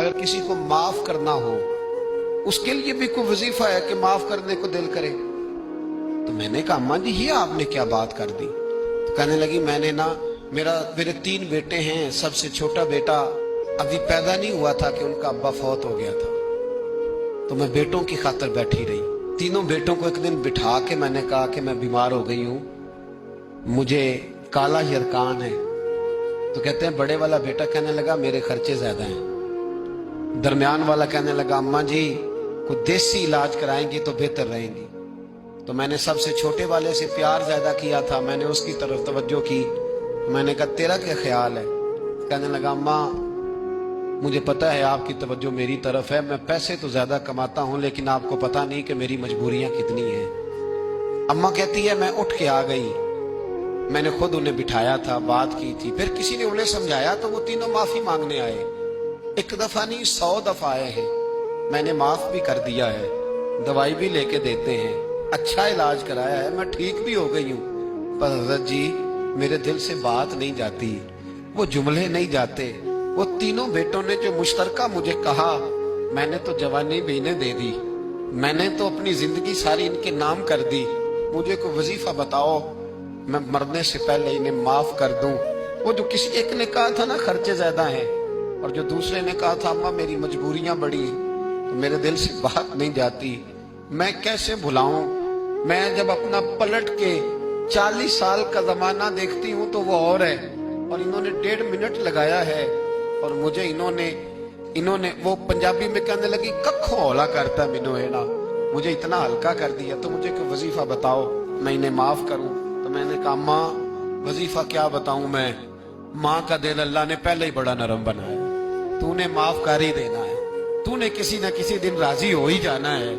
अगर किसी को माफ करना हो उसके लिए भी कोई वजीफा है कि माफ करने को दिल करे। तो मैंने कहा अम्मा जी ये आपने क्या बात कर दी। तो कहने लगी मैंने ना मेरे 3 बेटे हैं, सबसे छोटा बेटा अभी पैदा नहीं हुआ था कि उनका अब्बा फौत हो गया था। तो मैं बेटों की खातिर बैठी रही। तीनों बेटों को एक दिन बिठा के मैंने कहा कि मैं बीमार हो गई हूँ, मुझे काला यरकान है। तो कहते हैं बड़े वाला बेटा कहने लगा मेरे खर्चे ज्यादा हैं। दरमियान वाला कहने लगा अम्मा जी कोई देसी इलाज कराएंगी तो बेहतर रहेंगी। तो मैंने सबसे छोटे वाले से प्यार ज्यादा किया था, मैंने उसकी तरफ तवज्जो की। मैंने कहा तेरा क्या ख्याल है। कहने लगा अम्मा मुझे पता है आपकी तवज्जो मेरी तरफ है, मैं पैसे तो ज्यादा कमाता हूं लेकिन आपको पता नहीं कि मेरी मजबूरियां कितनी हैं। अम्मा कहती है मैं उठ के आ गई, मैंने खुद उन्हें बिठाया था, बात की थी, फिर किसी ने उन्हें समझाया तो वो तीनों माफी मांगने आए। 1 दफा नहीं 100 दफा आए हैं। मैंने माफ भी कर दिया है, दवाई भी लेके देते हैं, अच्छा इलाज कराया है, मैं ठीक भी हो गई हूँ। पर हजरत जी मेरे दिल से बात नहीं जाती, वो जुमले नहीं जाते। वो तीनों बेटों ने जो मुश्तरका मुझे कहा, मैंने तो जवानी भी इन्हें दे दी, मैंने तो अपनी जिंदगी सारी इनके नाम कर दी। मुझे कोई वजीफा बताओ मैं मरने से पहले इन्हें माफ कर दूं। वो जो किसी एक ने कहा था ना खर्चे ज्यादा हैं, और जो दूसरे ने कहा था अम्मा मेरी मजबूरियां बड़ी, तो मेरे दिल से बात नहीं जाती, मैं कैसे भुलाऊं। मैं जब अपना पलट के 40 साल का जमाना देखती हूँ तो वो और है, और इन्होंने 1.5 मिनट लगाया है और मुझे इन्होंने वो पंजाबी में कहने लगी कखो हौला करता मिनो है ना, मुझे इतना हल्का कर दिया। तो मुझे कोई वजीफा बताओ मैं इन्हें माफ करूं। तो मैंने कहा माँ वजीफा क्या बताऊं मैं, माँ का दिल अल्लाह ने पहले ही बड़ा नरम बनाया, तूने माफ कर ही देना है, तूने किसी न किसी दिन राजी हो ही जाना है।